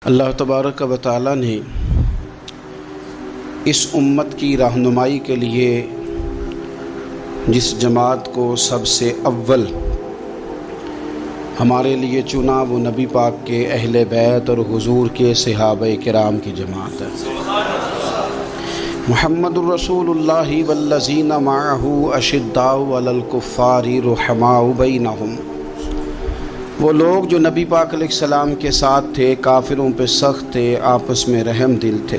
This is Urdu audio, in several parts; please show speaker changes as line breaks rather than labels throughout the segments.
اللہ تبارک و تعالی نے اس امت کی رہنمائی کے لیے جس جماعت کو سب سے اول ہمارے لیے چنا وہ نبی پاک کے اہل بیت اور حضور کے صحابہ کرام کی جماعت ہے۔ محمد الرسول اللہ والذین معہ اشداء علی الکفار رحماء بینہم، وہ لوگ جو نبی پاک علیہ السلام کے ساتھ تھے، کافروں پہ سخت تھے، آپس میں رحم دل تھے۔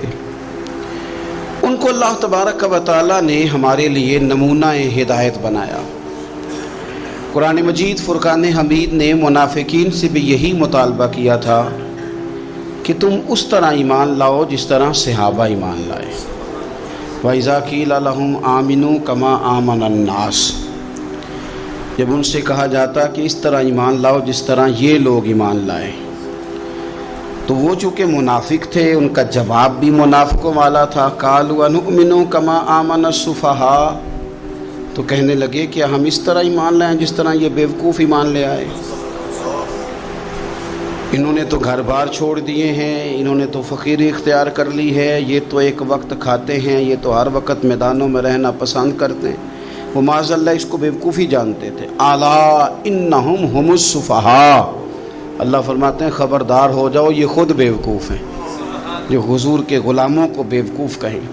ان کو اللہ تبارک و تعالی نے ہمارے لیے نمونہ ہدایت بنایا۔ قرآن مجید فرقان حمید نے منافقین سے بھی یہی مطالبہ کیا تھا کہ تم اس طرح ایمان لاؤ جس طرح صحابہ ایمان لائے۔ وَإِذَا قِيلَ لَهُمْ آمِنُوا كَمَا آمَنَ النَّاسُ، جب ان سے کہا جاتا کہ اس طرح ایمان لاؤ جس طرح یہ لوگ ایمان لائے، تو وہ چونکہ منافق تھے، ان کا جواب بھی منافقوں والا تھا۔ قَالُوا أَنُؤْمِنُ كَمَا آمَنَ السُّفَهَاءُ، تو کہنے لگے کہ ہم اس طرح ایمان لائیں جس طرح یہ بیوقوف ایمان لے آئے۔ انہوں نے تو گھر بار چھوڑ دیے ہیں، انہوں نے تو فقیری اختیار کر لی ہے، یہ تو ایک وقت کھاتے ہیں، یہ تو ہر وقت میدانوں میں رہنا پسند کرتے ہیں۔ وہ معاذ اللہ اس کو بیوقوفی جانتے تھے۔ الا انہم هم السفہاء، اللہ فرماتے ہیں خبردار ہو جاؤ، یہ خود بیوقوف ہیں جو حضور کے غلاموں کو بیوقوف کہیں۔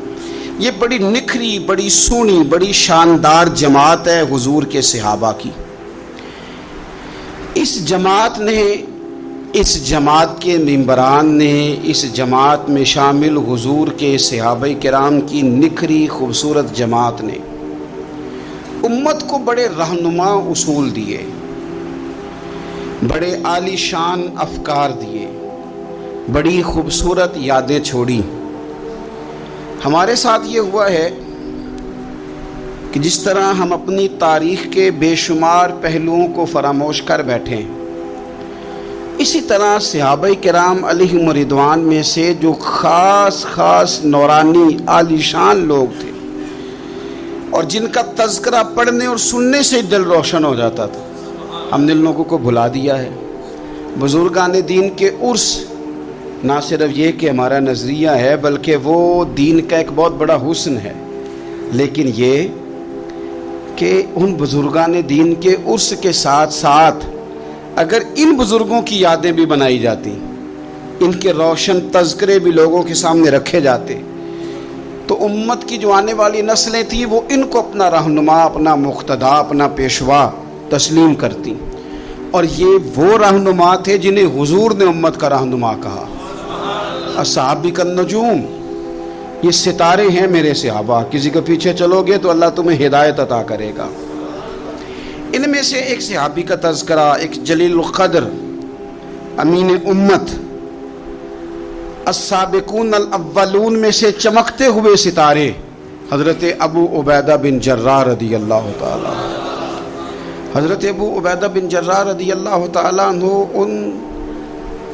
یہ بڑی نکھری، بڑی سونی، بڑی شاندار جماعت ہے حضور کے صحابہ کی۔ اس جماعت کے ممبران نے، اس جماعت میں شامل حضور کے صحابہ کرام کی نکھری خوبصورت جماعت نے امت کو بڑے رہنما اصول دیے، بڑے عالی شان افکار دیے، بڑی خوبصورت یادیں چھوڑی۔ ہمارے ساتھ یہ ہوا ہے کہ جس طرح ہم اپنی تاریخ کے بے شمار پہلوؤں کو فراموش کر بیٹھے ہیں، اسی طرح صحابہ کرام علیہم رضوان میں سے جو خاص نورانی عالی شان لوگ تھے اور جن کا تذکرہ پڑھنے اور سننے سے دل روشن ہو جاتا تھا، ہم نے لوگوں کو بھلا دیا ہے۔ بزرگان دین کے عرس نہ صرف یہ کہ ہمارا نظریہ ہے، بلکہ وہ دین کا ایک بہت بڑا حسن ہے، لیکن یہ کہ ان بزرگان دین کے عرس کے ساتھ ساتھ اگر ان بزرگوں کی یادیں بھی بنائی جاتی، ان کے روشن تذکرے بھی لوگوں کے سامنے رکھے جاتے، تو امت کی جو آنے والی نسلیں تھیں وہ ان کو اپنا رہنما، اپنا مقتدا، اپنا پیشوا تسلیم کرتی۔ اور یہ وہ رہنما تھے جنہیں حضور نے امت کا رہنما کہا۔ اصحابی کالنجوم، یہ ستارے ہیں میرے صحابہ، کسی کے پیچھے چلو گے تو اللہ تمہیں ہدایت عطا کرے گا۔ ان میں سے ایک صحابی کا تذکرہ، ایک جلیل القدر امین امت، السابقون الاولون میں سے چمکتے ہوئے ستارے، حضرت ابو عبیدہ بن جراح رضی اللہ تعالی۔ حضرت ابو عبیدہ بن جراح رضی اللہ تعالیٰ عنہ ان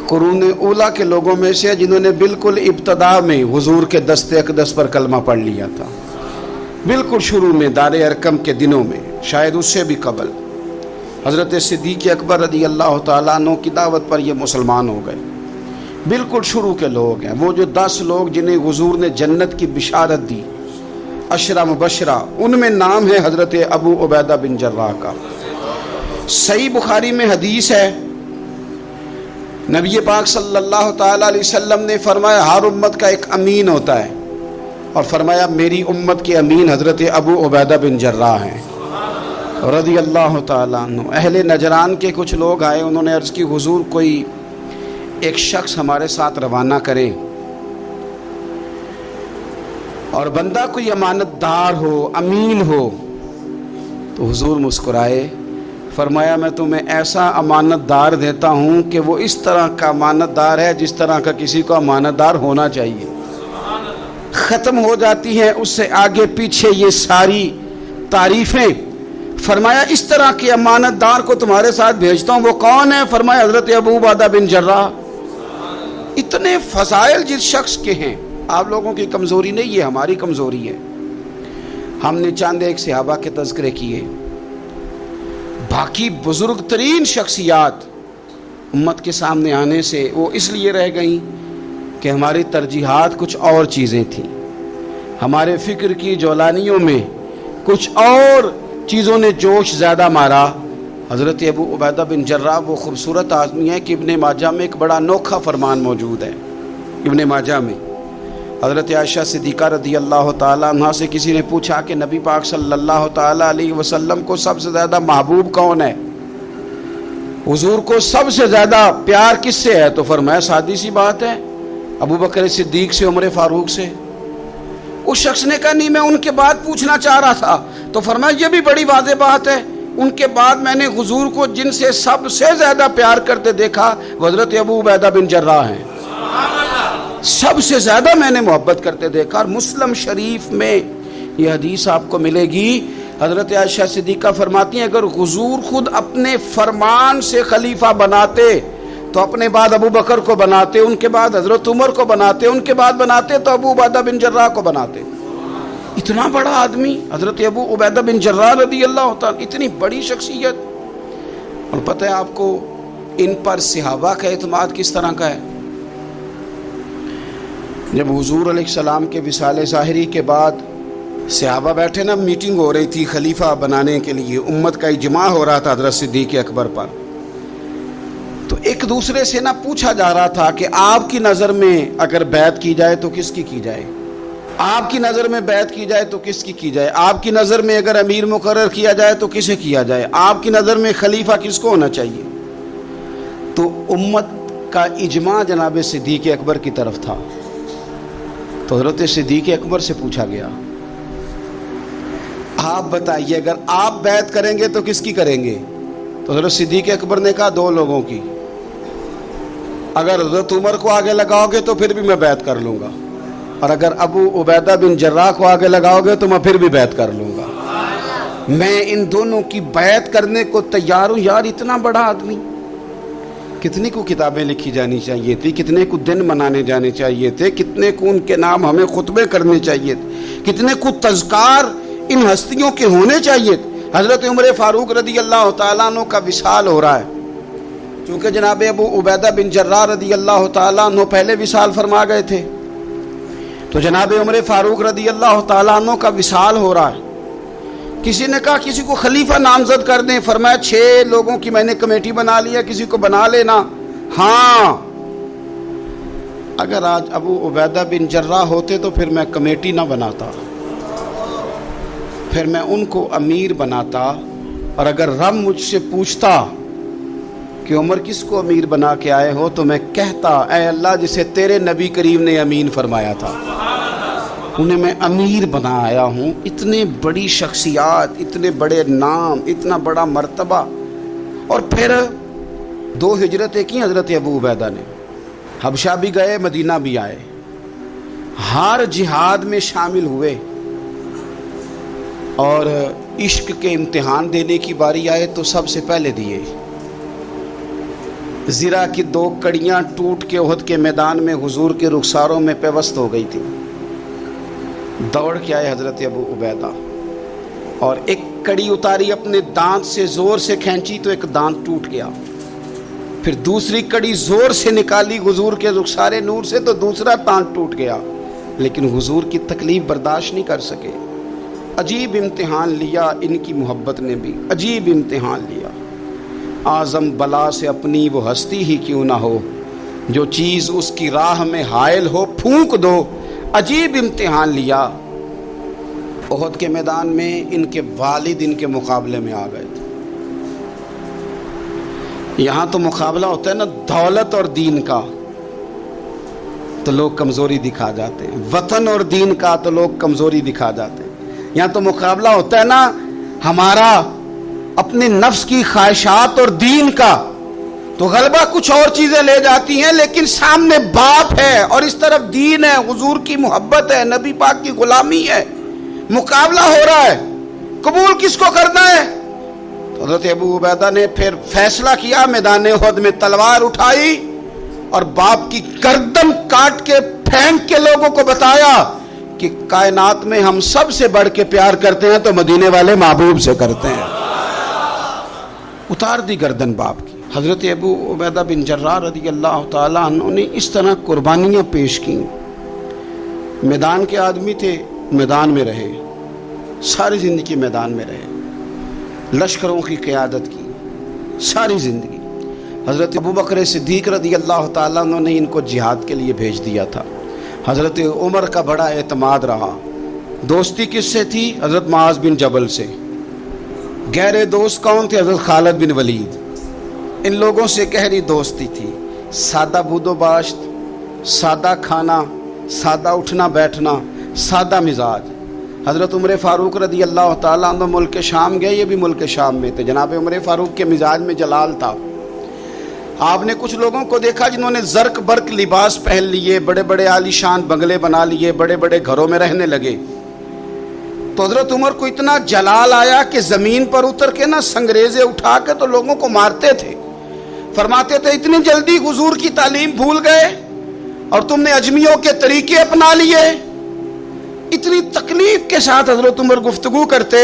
قرون اولا کے لوگوں میں سے جنہوں نے بالکل ابتدا میں حضور کے دست اقدس پر کلمہ پڑھ لیا تھا، بالکل شروع میں دار ارقم کے دنوں میں، شاید اس سے بھی قبل۔ حضرت صدیق اکبر رضی اللہ تعالیٰ عنہ کی دعوت پر یہ مسلمان ہو گئے، بالکل شروع کے لوگ ہیں۔ وہ جو 10 لوگ جنہیں حضور نے جنت کی بشارت دی، 10 مبشرہ، ان میں نام ہے حضرت ابو عبیدہ بن جراح کا۔ صحیح بخاری میں حدیث ہے، نبی پاک صلی اللہ تعالیٰ علیہ وسلم نے فرمایا ہر امت کا ایک امین ہوتا ہے، اور فرمایا میری امت کے امین حضرت ابو عبیدہ بن جراح ہیں رضی اللہ تعالیٰ عنہ۔ اہل نجران کے کچھ لوگ آئے، انہوں نے عرض کی حضور کوئی ایک شخص ہمارے ساتھ روانہ کرے، اور بندہ کوئی امانت دار ہو، امین ہو۔ تو حضور مسکرائے، فرمایا میں تمہیں ایسا امانت دار دیتا ہوں کہ وہ اس طرح کا امانت دار ہے جس طرح کا کسی کو امانت دار ہونا چاہیے۔ ختم ہو جاتی ہیں اس سے آگے پیچھے یہ ساری تعریفیں۔ فرمایا اس طرح کے امانت دار کو تمہارے ساتھ بھیجتا ہوں، وہ کون ہے؟ فرمایا حضرت ابو عبیدہ بن جراح۔ اتنے فضائل جس شخص کے ہیں، آپ لوگوں کی کمزوری نہیں، یہ ہماری کمزوری ہے۔ ہم نے چاند ایک صحابہ کے تذکرے کیے، باقی بزرگ ترین شخصیات امت کے سامنے آنے سے وہ اس لیے رہ گئیں کہ ہماری ترجیحات کچھ اور چیزیں تھیں، ہمارے فکر کی جولانیوں میں کچھ اور چیزوں نے جوش زیادہ مارا۔ حضرت ابو عبیدہ بن جراح وہ خوبصورت آدمی ہے کہ ابن ماجہ میں ایک بڑا انوکھا فرمان موجود ہے۔ ابن ماجہ میں حضرت عائشہ صدیقہ رضی اللہ تعالیٰ عنہ سے کسی نے پوچھا کہ نبی پاک صلی اللہ تعالیٰ علیہ وسلم کو سب سے زیادہ محبوب کون ہے، حضور کو سب سے زیادہ پیار کس سے ہے؟ تو فرمایا سادی سی بات ہے، ابو بکر صدیق سے، عمر فاروق سے۔ اس شخص نے کہا نہیں، میں ان کے بعد پوچھنا چاہ رہا تھا۔ تو فرمایا یہ بھی بڑی واضح بات ہے، ان کے بعد میں نے حضور کو جن سے سب سے زیادہ پیار کرتے دیکھا وہ حضرت ابو عبیدہ بن جراح ہیں، سب سے زیادہ میں نے محبت کرتے دیکھا۔ اور مسلم شریف میں یہ حدیث آپ کو ملے گی، حضرت عائشہ صدیقہ فرماتی ہیں اگر حضور خود اپنے فرمان سے خلیفہ بناتے تو اپنے بعد ابو بکر کو بناتے، ان کے بعد حضرت عمر کو بناتے، ان کے بعد بناتے تو ابو عبیدہ بن جراح کو بناتے۔ اتنا بڑا آدمی حضرت ابو عبیدہ بن جراح رضی اللہ تعالیٰ، اتنی بڑی شخصیت۔ اور پتہ ہے آپ کو ان پر صحابہ کا اعتماد کس طرح کا ہے؟ جب حضور علیہ السلام کے وصال ظاہری کے بعد صحابہ بیٹھے نا، میٹنگ ہو رہی تھی خلیفہ بنانے کے لیے، امت کا اجماع ہو رہا تھا حضرت صدیق اکبر پر، تو ایک دوسرے سے نہ پوچھا جا رہا تھا کہ آپ کی نظر میں اگر بیعت کی جائے تو کس کی جائے، آپ کی نظر میں بیعت کی جائے تو کس کی جائے، آپ کی نظر میں اگر امیر مقرر کیا جائے تو کسے کیا جائے، آپ کی نظر میں خلیفہ کس کو ہونا چاہیے؟ تو امت کا اجماع جناب صدیق اکبر کی طرف تھا۔ تو حضرت صدیق اکبر سے پوچھا گیا آپ بتائیے اگر آپ بیعت کریں گے تو کس کی کریں گے؟ تو حضرت صدیق اکبر نے کہا دو لوگوں کی، اگر حضرت عمر کو آگے لگاؤ گے تو پھر بھی میں بیعت کر لوں گا، اور اگر ابو عبیدہ بن جراح کو آگے لگاؤ گے تو میں پھر بھی بیعت کر لوں گا۔ میں ان دونوں کی بیعت کرنے کو تیار ہوں۔ یار اتنا بڑا آدمی، کتنے کو کتابیں لکھی جانی چاہیے تھی، کتنے کو دن منانے جانے چاہیے تھے، کتنے کو ان کے نام ہمیں خطبے کرنے چاہیے تھے، کتنے کو تذکار ان ہستیوں کے ہونے چاہیے تھے۔ حضرت عمر فاروق رضی اللہ تعالیٰ عنہ کا وصال ہو رہا ہے، چونکہ جناب ابو عبیدہ بن جراح رضی اللہ تعالیٰ عنہ پہلے وصال فرما گئے تھے، تو جناب عمر فاروق رضی اللہ تعالیٰ عنہ کا وصال ہو رہا ہے۔ کسی نے کہا کسی کو خلیفہ نامزد کر دیں، فرمایا 6 لوگوں کی میں نے کمیٹی بنا لی ہے، کسی کو بنا لینا۔ ہاں اگر آج ابو عبیدہ بن جراح ہوتے تو پھر میں کمیٹی نہ بناتا، پھر میں ان کو امیر بناتا، اور اگر رب مجھ سے پوچھتا کہ عمر کس کو امیر بنا کے آئے ہو تو میں کہتا اے اللہ جسے تیرے نبی کریم نے امین فرمایا تھا انہیں میں امیر بنا آیا ہوں۔ اتنے بڑی شخصیات، اتنے بڑے نام، اتنا بڑا مرتبہ، اور پھر 2 ہجرتیں کی حضرت ابو عبیدہ نے، حبشہ بھی گئے، مدینہ بھی آئے، ہر جہاد میں شامل ہوئے، اور عشق کے امتحان دینے کی باری آئے تو سب سے پہلے دیے۔ زرہ کی 2 کڑیاں ٹوٹ کے احد کے میدان میں حضور کے رخساروں میں پیوست ہو گئی تھی، دوڑ کے آئے حضرت ابو عبیدہ، اور ایک کڑی اتاری، اپنے دانت سے زور سے کھینچی تو ایک دانت ٹوٹ گیا، پھر دوسری کڑی زور سے نکالی حضور کے رخسار نور سے تو دوسرا دانت ٹوٹ گیا، لیکن حضور کی تکلیف برداشت نہیں کر سکے۔ عجیب امتحان لیا ان کی محبت نے بھی، عجیب امتحان لیا۔ اعظم بلا سے اپنی وہ ہستی ہی کیوں نہ ہو، جو چیز اس کی راہ میں حائل ہو پھونک دو۔ عجیب امتحان لیا۔ احد کے میدان میں ان کے والد ان کے مقابلے میں آ گئے تھے۔ یہاں تو مقابلہ ہوتا ہے نا دولت اور دین کا، تو لوگ کمزوری دکھا جاتے ہیں، وطن اور دین کا تو لوگ کمزوری دکھا جاتے ہیں۔ یہاں تو مقابلہ ہوتا ہے نا ہمارا اپنے نفس کی خواہشات اور دین کا، تو غلبہ کچھ اور چیزیں لے جاتی ہیں، لیکن سامنے باپ ہے اور اس طرف دین ہے، حضور کی محبت ہے، نبی پاک کی غلامی ہے، مقابلہ ہو رہا ہے، قبول کس کو کرنا ہے؟ تو حضرت ابو عبیدہ نے پھر فیصلہ کیا، میدان احد میں تلوار اٹھائی اور باپ کی گردن کاٹ کے پھینک کے لوگوں کو بتایا کہ کائنات میں ہم سب سے بڑھ کے پیار کرتے ہیں تو مدینے والے محبوب سے کرتے ہیں۔ اتار دی گردن باپ کی۔ حضرت ابو عبیدہ بن جراح رضی اللہ تعالیٰ عنہ نے اس طرح قربانیاں پیش کیں. میدان کے آدمی تھے، میدان میں رہے، ساری زندگی میدان میں رہے، لشکروں کی قیادت کی ساری زندگی. حضرت ابوبکر صدیق رضی اللہ تعالیٰ عنہ نے ان کو جہاد کے لیے بھیج دیا تھا. حضرت عمر کا بڑا اعتماد رہا. دوستی کس سے تھی؟ حضرت معاذ بن جبل سے. گہرے دوست کون تھے؟ حضرت خالد بن ولید. ان لوگوں سے گہری دوستی تھی. سادہ بود و باشت، سادہ کھانا، سادہ اٹھنا بیٹھنا، سادہ مزاج. حضرت عمر فاروق رضی اللہ تعالیٰ عنہ ملک شام گئے، یہ بھی ملک شام میں تھے. جناب عمر فاروق کے مزاج میں جلال تھا. آپ نے کچھ لوگوں کو دیکھا جنہوں نے زرق برق لباس پہن لیے، بڑے بڑے عالی شان بنگلے بنا لیے، بڑے بڑے گھروں میں رہنے لگے. تو حضرت عمر کو اتنا جلال آیا کہ زمین پر اتر کے نا سنگریزے اٹھا کے تو لوگوں کو مارتے تھے. فرماتے تھے اتنی جلدی حضور کی تعلیم بھول گئے اور تم نے اجمیوں کے طریقے اپنا لیے. اتنی تکلیف کے ساتھ حضرت عمر گفتگو کرتے،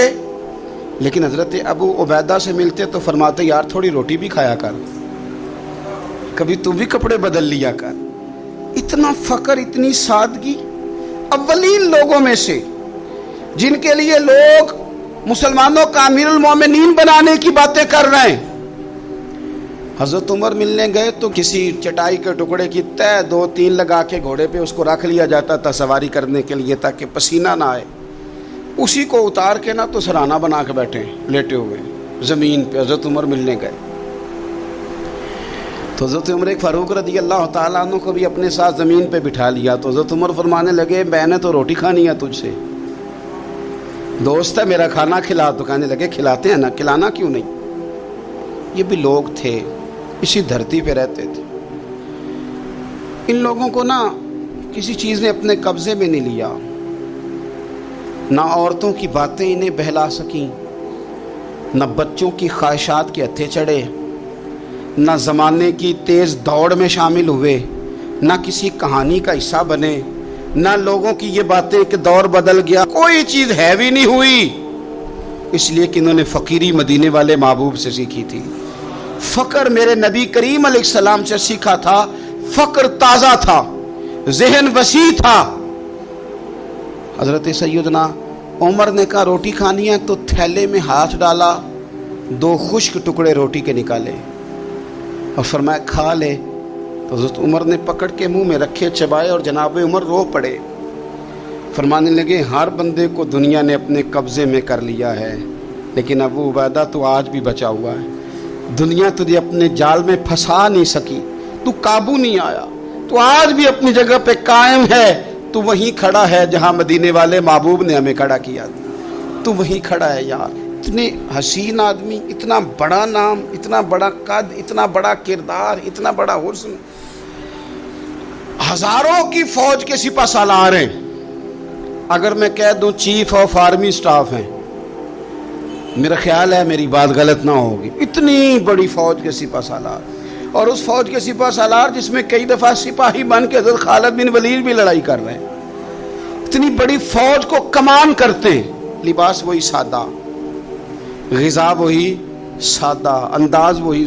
لیکن حضرت ابو عبیدہ سے ملتے تو فرماتے یار تھوڑی روٹی بھی کھایا کر، کبھی تو بھی کپڑے بدل لیا کر. اتنا فقر، اتنی سادگی. اولین لوگوں میں سے جن کے لیے لوگ مسلمانوں کا امیر المومنین بنانے کی باتیں کر رہے ہیں. حضرت عمر ملنے گئے تو کسی چٹائی کے ٹکڑے کی تہ 2-3 لگا کے گھوڑے پہ اس کو رکھ لیا جاتا تھا سواری کرنے کے لیے تاکہ پسینہ نہ آئے. اسی کو اتار کے نا تو سرانہ بنا کے بیٹھے لیٹے ہوئے زمین پہ. حضرت عمر ملنے گئے تو حضرت عمر فاروق رضی اللہ تعالیٰ عنہ کو بھی اپنے ساتھ زمین پہ بٹھا لیا. تو حضرت عمر فرمانے لگے میں نے تو روٹی کھانی ہے تجھ سے، دوست ہے میرا، کھانا کھلا. تو کہنے لگے کھلاتے ہیں نا، کھلانا کیوں نہیں. یہ بھی لوگ تھے، اسی دھرتی پہ رہتے تھے. ان لوگوں کو نا کسی چیز نے اپنے قبضے میں نہیں لیا. نہ عورتوں کی باتیں انہیں بہلا سکیں، نہ بچوں کی خواہشات کے ہتھے چڑھے، نہ زمانے کی تیز دوڑ میں شامل ہوئے، نہ کسی کہانی کا حصہ بنے، نہ لوگوں کی یہ باتیں کہ دور بدل گیا. کوئی چیز ہیوی نہیں ہوئی، اس لیے کہ انہوں نے فقیری مدینے والے محبوب سے سیکھی تھی. فقر میرے نبی کریم علیہ السلام سے سیکھا تھا. فقر تازہ تھا، ذہن وسیع تھا. حضرت سیدنا عمر نے کہا روٹی کھانی ہے تو تھیلے میں ہاتھ ڈالا، 2 خشک ٹکڑے روٹی کے نکالے اور فرمایا کھا لے. تو حضرت عمر نے پکڑ کے منہ میں رکھے، چبائے اور جناب عمر رو پڑے. فرمانے لگے ہر بندے کو دنیا نے اپنے قبضے میں کر لیا ہے، لیکن ابو عبیدہ تو آج بھی بچا ہوا ہے. دنیا تجھے اپنے جال میں پھنسا نہیں سکی، تو قابو نہیں آیا، تو آج بھی اپنی جگہ پہ قائم ہے. تو وہیں کھڑا ہے جہاں مدینے والے محبوب نے ہمیں کھڑا کیا، تو وہیں کھڑا ہے یار. اتنے حسین آدمی، اتنا بڑا نام، اتنا بڑا قد، اتنا بڑا کردار، اتنا بڑا حسن. ہزاروں کی فوج کے سپہ سالار ہیں. اگر میں کہہ دوں چیف آف آرمی سٹاف ہیں، میرا خیال ہے میری بات غلط نہ ہوگی. اتنی بڑی فوج کے سپہ سالار، اور اس فوج کے سپہ سالار جس میں کئی دفعہ سپاہی بن کے حضرت خالد بن ولید بھی لڑائی کر رہے ہیں. اتنی بڑی فوج کو کمان کرتے ہیں. لباس وہی سادہ، غذا وہی سادہ، انداز وہی.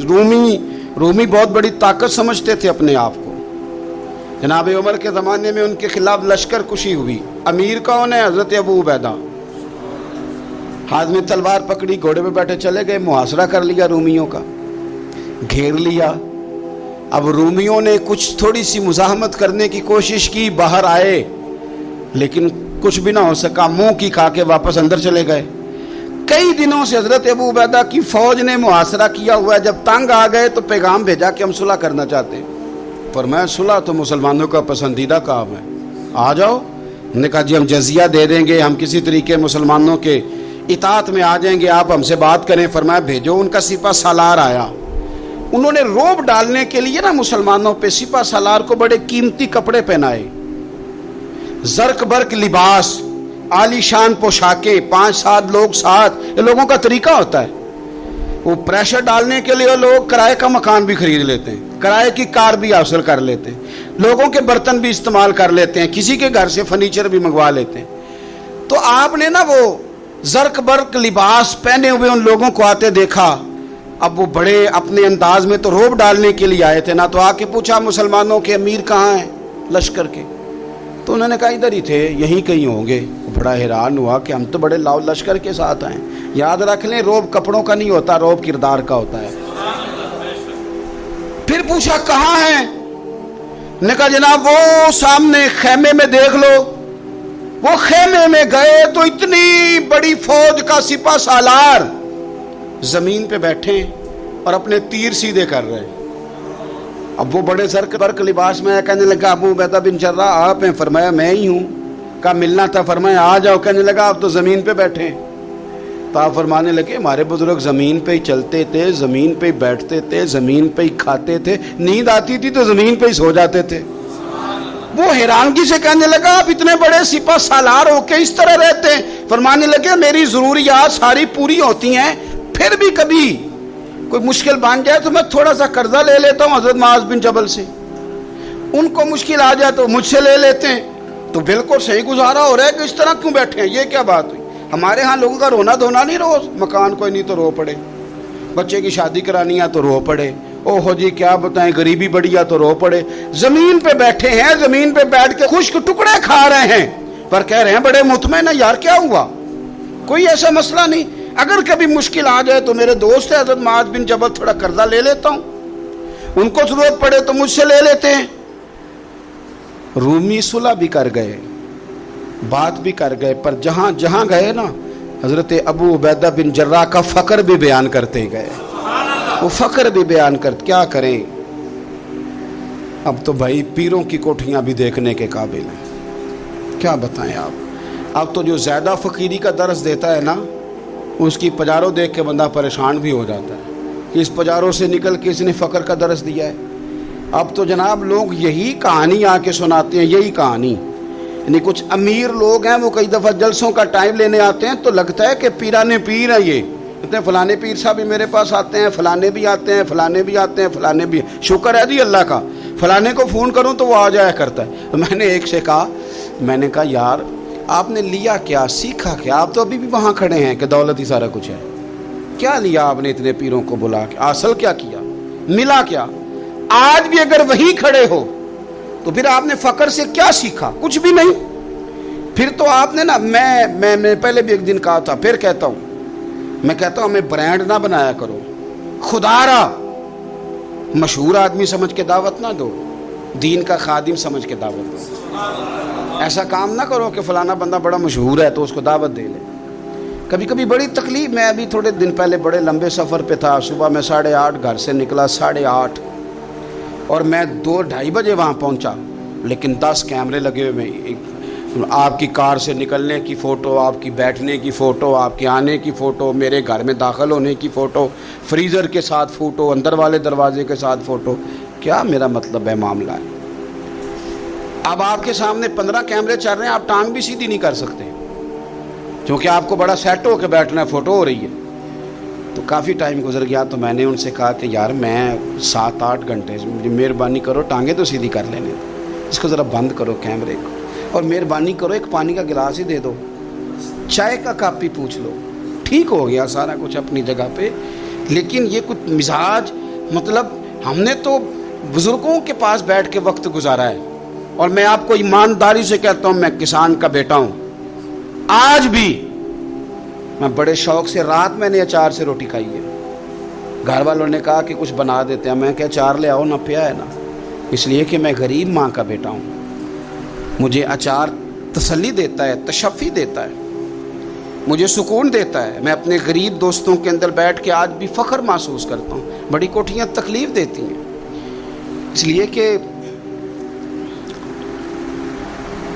رومی بہت بڑی طاقت سمجھتے تھے اپنے آپ کو. جناب عمر کے زمانے میں ان کے خلاف لشکر کشی ہوئی. امیر کون ہے؟ حضرت ابو عبیدہ. ہاتھ میں تلوار پکڑی، گھوڑے پہ بیٹھے چلے گئے، محاصرہ کر لیا رومیوں کا، گھیر لیا. اب رومیوں نے کچھ تھوڑی سی مزاحمت کرنے کی کوشش کی، باہر آئے لیکن کچھ بھی نہ ہو سکا، منہ کی کھا کے واپس اندر چلے گئے. کئی دنوں سے حضرت ابو عبیدہ کی فوج نے محاصرہ کیا ہوا ہے. جب تنگ آ گئے تو پیغام بھیجا کہ ہم صلح کرنا چاہتے ہیں. فرمایا صلح تو مسلمانوں کا پسندیدہ کام ہے، آ جاؤ. انہوں نے کہا جی ہم جزیہ دے دیں گے، ہم کسی طریقے مسلمانوں کے اطاعت میں آ جائیں گے، آپ ہم سے بات کریں. فرمایا بھیجو. ان کا سپہ سالار آیا. انہوں نے روب ڈالنے کے لیے نا مسلمانوں پہ سپہ سالار کو بڑے قیمتی کپڑے پہنائے، زرق برق لباس، عالی شان پوشاکیں، 5-7 لوگ ساتھ. یہ لوگوں کا طریقہ ہوتا ہے. وہ پریشر ڈالنے کے لیے لوگ کرائے کا مکان بھی خرید لیتے ہیں، کرائے کی کار بھی حاصل کر لیتے ہیں، لوگوں کے برتن بھی استعمال کر لیتے ہیں، کسی کے گھر سے فرنیچر بھی منگوا لیتے ہیں. تو آپ نے نا وہ زرق برق لباس پہنے ہوئے ان لوگوں کو آتے دیکھا اب وہ بڑے اپنے انداز میں تو روب ڈالنے کے لیے آئے تھے نا، تو آ کے پوچھا مسلمانوں کے امیر کہاں ہیں لشکر کے؟ تو انہوں نے کہا ادھر ہی تھے، یہیں کہیں ہوں گے۔ بڑا حیران ہوا کہ ہم تو بڑے لاؤ لشکر کے ساتھ آئے۔ یاد رکھ لیں، روب کپڑوں کا نہیں ہوتا، روب کردار کا ہوتا ہے۔ پھر پوچھا کہاں ہیں؟ نے کہا جناب وہ سامنے خیمے میں دیکھ لو۔ وہ خیمے میں گئے تو اتنی بڑی فوج کا سپہ سالار زمین پہ بیٹھے اور اپنے تیر سیدھے کر رہے۔ اب وہ بڑے زرق لباس میں کہنے لگا ابو عبیدہ بن جراح آپ ہیں؟ فرمایا میں ہی ہوں۔ کہا ملنا تھا؟ فرمایا آ جاؤ۔ کہنے لگا آپ تو زمین پہ بیٹھے۔ تو آپ فرمانے لگے ہمارے بزرگ زمین پہ ہی چلتے تھے، زمین پہ ہی بیٹھتے تھے، زمین پہ ہی کھاتے تھے، نیند آتی تھی تو زمین پہ ہی سو جاتے تھے۔ وہ حیرانگی سے کہنے لگا آپ اتنے بڑے سپہ سالار ہو کے اس طرح رہتے ہیں؟ فرمانے لگے میری ضروریات ساری پوری ہوتی ہیں، پھر بھی کبھی کوئی مشکل بن جائے تو میں تھوڑا سا قرضہ لے لیتا ہوں حضرت معاذ بن جبل سے، ان کو مشکل آ جائے تو مجھ سے لے لیتے ہیں۔ تو بالکل صحیح گزارا ہو رہا ہے کہ اس طرح کیوں بیٹھے ہیں؟ یہ کیا بات ہوئی؟ ہمارے ہاں لوگوں کا رونا دھونا نہیں، روز مکان کوئی نہیں تو رو پڑے، بچے کی شادی کرانی ہے تو رو پڑے، او ہو جی کیا بتائیں غریبی بڑی ہے تو رو پڑے۔ زمین پہ بیٹھے ہیں، زمین پہ بیٹھ کے خشک ٹکڑے کھا رہے ہیں، پر کہہ رہے ہیں بڑے مطمئن ہیں۔ یار کیا ہوا؟ کوئی ایسا مسئلہ نہیں، اگر کبھی مشکل آ جائے تو میرے دوست ہے حضرت معاذ بن جبل، تھوڑا قرضہ لے لیتا ہوں، ان کو ضرورت پڑے تو مجھ سے لے لیتے ہیں۔ رومی صلح بھی کر گئے، بات بھی کر گئے، پر جہاں جہاں گئے نا حضرت ابو عبیدہ بن جراح کا فقر بھی بیان کرتے گئے۔ وہ فقر بھی بیان کرتے، کیا کریں اب تو بھائی پیروں کی کوٹھیاں بھی دیکھنے کے قابل ہیں، کیا بتائیں آپ۔ اب تو جو زیادہ فقیری کا درس دیتا ہے نا، اس کی پجاروں دیکھ کے بندہ پریشان بھی ہو جاتا ہے کہ اس پجاروں سے نکل کے اس نے فقر کا درس دیا ہے۔ اب تو جناب لوگ یہی کہانی آ کے سناتے ہیں، یہی کہانی، یعنی کچھ امیر لوگ ہیں وہ کئی دفعہ جلسوں کا ٹائم لینے آتے ہیں تو لگتا ہے کہ پیرانے پیر ہیں، یہ کہتے ہیں فلانے پیر صاحب بھی میرے پاس آتے ہیں، فلانے بھی آتے ہیں، فلانے بھی آتے ہیں، فلانے بھی، شکر ہے جی اللہ کا، فلانے کو فون کروں تو وہ آ جایا کرتا ہے۔ تو میں نے ایک سے کہا، میں نے کہا یار آپ نے لیا کیا، سیکھا کیا؟ آپ تو ابھی بھی وہاں کھڑے ہیں کہ دولت ہی سارا کچھ ہے، کیا لیا آپ نے اتنے پیروں کو بلا کے؟ اصل کیا کیا، ملا کیا؟ آج بھی اگر وہی کھڑے ہو تو پھر آپ نے فقر سے کیا سیکھا؟ کچھ بھی نہیں۔ پھر تو آپ نے نا، میں پہلے بھی ایک دن کہا تھا، پھر کہتا ہوں، میں کہتا ہوں ہمیں برانڈ نہ بنایا کرو، خدا را مشہور آدمی سمجھ کے دعوت نہ دو، دین کا خادم سمجھ کے دعوت دو۔ ایسا کام نہ کرو کہ فلانا بندہ بڑا مشہور ہے تو اس کو دعوت دے لے۔ کبھی کبھی بڑی تکلیف، میں ابھی تھوڑے دن پہلے بڑے لمبے سفر پہ تھا، صبح میں 8:30 گھر سے نکلا، 8:30، اور میں 2-2:30 بجے وہاں پہنچا، لیکن 10 کیمرے لگے ہوئے ہیں، آپ کی کار سے نکلنے کی فوٹو، آپ کی بیٹھنے کی فوٹو، آپ کے آنے کی فوٹو، میرے گھر میں داخل ہونے کی فوٹو، فریزر کے ساتھ فوٹو، اندر والے دروازے کے ساتھ فوٹو۔ کیا میرا مطلب ہے معاملہ ہے؟ اب آپ کے سامنے 15 کیمرے چل رہے ہیں، آپ ٹانگ بھی سیدھی نہیں کر سکتے کیونکہ آپ کو بڑا سیٹ ہو کے بیٹھنا ہے، فوٹو ہو رہی ہے۔ تو کافی ٹائم گزر گیا، تو میں نے ان سے کہا کہ یار میں 7-8 گھنٹے، مہربانی کرو ٹانگیں تو سیدھی کر لینے، اس کو ذرا بند کرو کیمرے کو، اور مہربانی کرو ایک پانی کا گلاس ہی دے دو، چائے کا کپ ہی پوچھ لو۔ ٹھیک ہو گیا سارا کچھ اپنی جگہ پہ، لیکن یہ کچھ مزاج، مطلب ہم نے تو بزرگوں کے پاس بیٹھ کے وقت گزارا ہے، اور میں آپ کو ایمانداری سے کہتا ہوں میں کسان کا بیٹا ہوں، آج بھی میں بڑے شوق سے، رات میں نے اچار سے روٹی کھائی ہے، گھر والوں نے کہا کہ کچھ بنا دیتے ہیں، میں کہ اچار لے آؤ، نہ پیا ہے نا، اس لیے کہ میں غریب ماں کا بیٹا ہوں، مجھے اچار تسلی دیتا ہے، تشفی دیتا ہے، مجھے سکون دیتا ہے، میں اپنے غریب دوستوں کے اندر بیٹھ کے آج بھی فخر محسوس کرتا ہوں۔ بڑی کوٹھیاں تکلیف دیتی ہیں، اس لیے کہ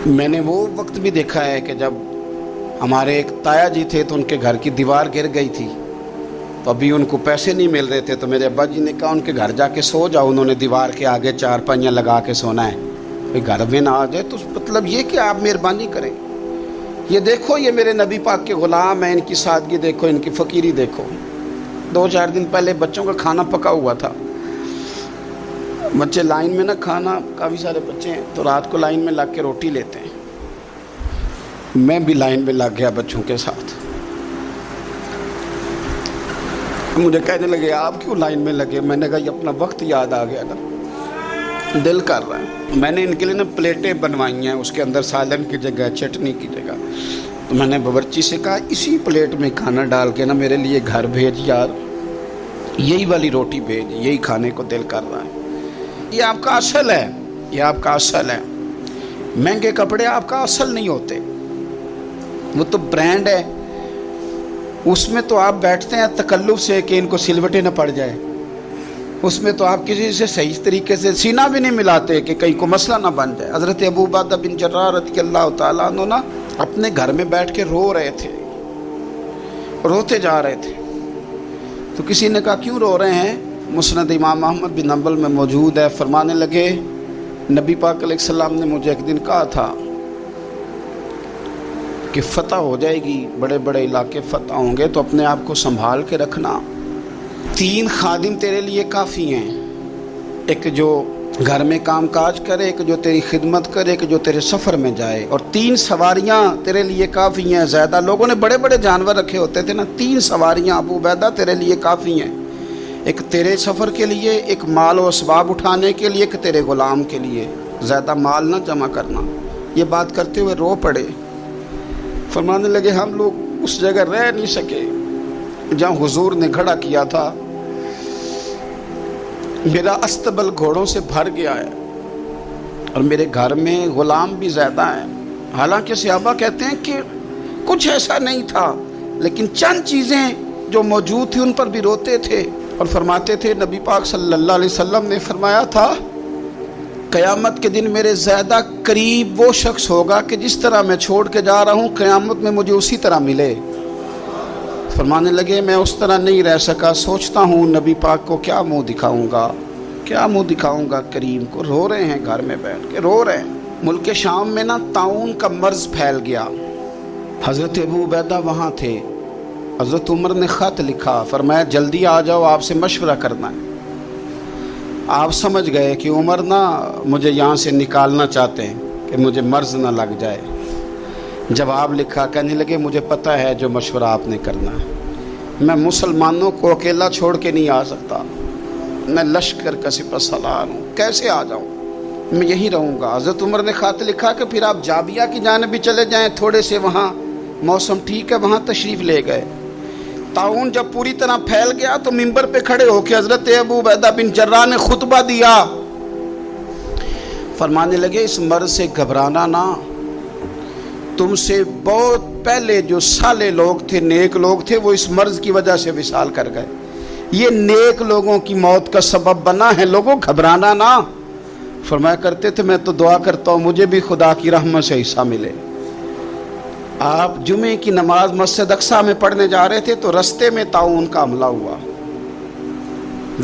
میں نے وہ وقت بھی دیکھا ہے کہ جب ہمارے ایک تایا جی تھے تو ان کے گھر کی دیوار گر گئی تھی، تو ابھی ان کو پیسے نہیں مل رہے تھے، تو میرے ابا جی نے کہا ان کے گھر جا کے سو جاؤ، انہوں نے دیوار کے آگے 4 پائیاں لگا کے سونا ہے، کوئی گھر میں نہ آ جائے۔ تو مطلب یہ کہ آپ مہربانی کریں، یہ دیکھو یہ میرے نبی پاک کے غلام ہیں، ان کی سادگی دیکھو، ان کی فقیری دیکھو۔ 2-4 دن پہلے بچوں کا کھانا پکا ہوا تھا، بچے لائن میں نہ کھانا، کافی سارے بچے ہیں تو رات کو لائن میں لگ کے روٹی لیتے ہیں، میں بھی لائن میں لگ گیا بچوں کے ساتھ۔ مجھے کہنے لگے آپ کیوں لائن میں لگے؟ میں نے کہا یہ اپنا وقت یاد آ گیا نا، دل کر رہا ہے۔ میں نے ان کے لیے نا پلیٹیں بنوائی ہیں، اس کے اندر سالن کی جگہ چٹنی کی جگہ، تو میں نے باورچی سے کہا اسی پلیٹ میں کھانا ڈال کے نا میرے لیے گھر بھیج یار، یہی والی روٹی بھیج، یہی کھانے کو دل کر رہا ہے۔ یہ آپ کا اصل ہے، یہ آپ کا اصل ہے۔ مہنگے کپڑے آپ کا اصل نہیں ہوتے، وہ تو برانڈ ہے، اس میں تو آپ بیٹھتے ہیں تکلف سے کہ ان کو سلوٹیں نہ پڑ جائے، اس میں تو آپ کسی سے صحیح طریقے سے سینہ بھی نہیں ملاتے کہ کہیں کو مسئلہ نہ بن جائے۔ حضرت ابو عبیدہ بن جراح رضی اللہ تعالیٰ عنہ نا اپنے گھر میں بیٹھ کے رو رہے تھے، روتے جا رہے تھے۔ تو کسی نے کہا کیوں رو رہے ہیں؟ مسند امام احمد بن حنبل میں موجود ہے، فرمانے لگے نبی پاک علیہ السلام نے مجھے ایک دن کہا تھا کہ فتح ہو جائے گی، بڑے بڑے علاقے فتح ہوں گے، تو اپنے آپ کو سنبھال کے رکھنا۔ 3 خادم تیرے لیے کافی ہیں، ایک جو گھر میں کام کاج کرے، ایک جو تیری خدمت کرے، ایک جو تیرے سفر میں جائے، اور 3 سواریاں تیرے لیے کافی ہیں۔ زیادہ لوگوں نے بڑے بڑے جانور رکھے ہوتے تھے نا، 3 سواریاں ابو عبیدہ تیرے لیے کافی ہیں، ایک تیرے سفر کے لیے، ایک مال و اسباب اٹھانے کے لیے، ایک تیرے غلام کے لیے، زیادہ مال نہ جمع کرنا۔ یہ بات کرتے ہوئے رو پڑے، فرمانے لگے ہم لوگ اس جگہ رہ نہیں سکے جہاں حضور نے کھڑا کیا تھا، میرا استبل گھوڑوں سے بھر گیا ہے اور میرے گھر میں غلام بھی زیادہ ہیں۔ حالانکہ صحابہ کہتے ہیں کہ کچھ ایسا نہیں تھا، لیکن چند چیزیں جو موجود تھی ان پر بھی روتے تھے اور فرماتے تھے نبی پاک صلی اللہ علیہ وسلم نے فرمایا تھا قیامت کے دن میرے زیادہ قریب وہ شخص ہوگا کہ جس طرح میں چھوڑ کے جا رہا ہوں قیامت میں مجھے اسی طرح ملے۔ فرمانے لگے میں اس طرح نہیں رہ سکا، سوچتا ہوں نبی پاک کو کیا منہ دکھاؤں گا، کیا منہ دکھاؤں گا کریم کو۔ رو رہے ہیں گھر میں بیٹھ کے، رو رہے ہیں۔ ملک شام میں نا طاعون کا مرض پھیل گیا، حضرت ابو عبیدہ وہاں تھے، حضرت عمر نے خط لکھا، فرمایا جلدی آ جاؤ، آپ سے مشورہ کرنا ہے۔ آپ سمجھ گئے کہ عمر نا مجھے یہاں سے نکالنا چاہتے ہیں کہ مجھے مرض نہ لگ جائے۔ جواب لکھا، کہنے لگے مجھے پتہ ہے جو مشورہ آپ نے کرنا ہے، میں مسلمانوں کو اکیلا چھوڑ کے نہیں آ سکتا، میں لشکر کا سپہ سالار ہوں، کیسے آ جاؤں، میں یہی رہوں گا۔ حضرت عمر نے خط لکھا کہ پھر آپ جابیہ کی جانب بھی چلے جائیں، تھوڑے سے وہاں موسم ٹھیک ہے، وہاں تشریف لے گئے۔ طاعون جب پوری طرح پھیل گیا تو منبر پہ کھڑے ہو کے حضرت ابو عبیدہ بن جراح نے خطبہ دیا، فرمانے لگے اس مرض سے گھبرانا نہ، تم سے بہت پہلے جو صالح لوگ تھے، نیک لوگ تھے، وہ اس مرض کی وجہ سے وصال کر گئے، یہ نیک لوگوں کی موت کا سبب بنا ہے، لوگوں گھبرانا نہ۔ فرمایا کرتے تھے میں تو دعا کرتا ہوں مجھے بھی خدا کی رحمت سے حصہ ملے۔ آپ جمعے کی نماز مسجد اقصی میں پڑھنے جا رہے تھے تو رستے میں طاعون کا حملہ ہوا،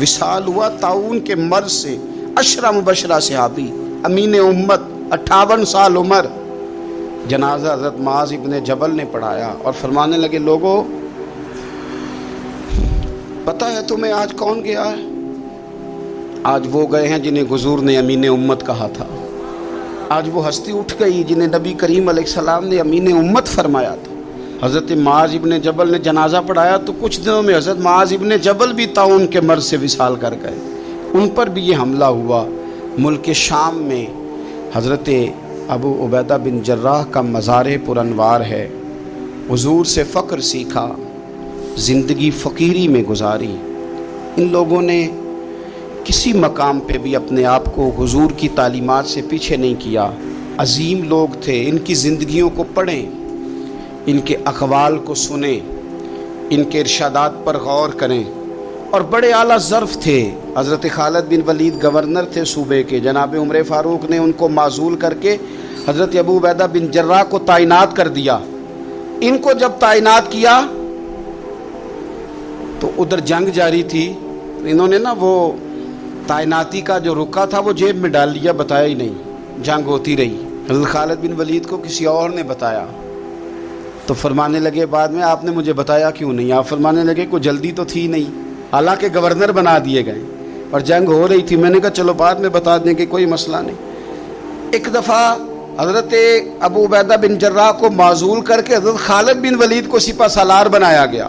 وصال ہوا طاعون کے مرض سے۔ عشرہ مبشرہ صحابی، امین امت، 58 سال عمر، جنازہ حضرت معاذ ابن جبل نے پڑھایا اور فرمانے لگے لوگوں پتہ ہے تمہیں آج کون گیا ہے؟ آج وہ گئے ہیں جنہیں حضور نے امین امت کہا تھا، آج وہ ہستی اٹھ گئی جنہیں نبی کریم علیہ السلام نے امین امت فرمایا تھا۔ حضرت معاذ ابن جبل نے جنازہ پڑھایا تو کچھ دنوں میں حضرت معاذ ابن جبل بھی طاعون کے مرض سے وصال کر گئے، ان پر بھی یہ حملہ ہوا۔ ملک شام میں حضرت ابو عبیدہ بن جراح کا مزار پرانوار ہے، حضور سے فقر سیکھا، زندگی فقیری میں گزاری۔ ان لوگوں نے کسی مقام پہ بھی اپنے آپ کو حضور کی تعلیمات سے پیچھے نہیں کیا، عظیم لوگ تھے۔ ان کی زندگیوں کو پڑھیں، ان کے اقوال کو سنیں، ان کے ارشادات پر غور کریں، اور بڑے اعلیٰ ظرف تھے۔ حضرت خالد بن ولید گورنر تھے صوبے کے، جناب عمر فاروق نے ان کو معزول کر کے حضرت ابو عبیدہ بن جراح کو تعینات کر دیا۔ ان کو جب تعینات کیا تو ادھر جنگ جاری تھی، انہوں نے نا وہ تعیناتی کا جو رکا تھا وہ جیب میں ڈال لیا، بتایا ہی نہیں، جنگ ہوتی رہی۔ حضرت خالد بن ولید کو کسی اور نے بتایا تو فرمانے لگے بعد میں آپ نے مجھے بتایا کیوں نہیں؟ آپ فرمانے لگے کوئی جلدی تو تھی نہیں، حالانکہ گورنر بنا دیے گئے اور جنگ ہو رہی تھی۔ میں نے کہا چلو بعد میں بتا دیں کہ کوئی مسئلہ نہیں۔ ایک دفعہ حضرت ابو عبیدہ بن جراح کو معزول کر کے حضرت خالد بن ولید کو سپہ سالار بنایا گیا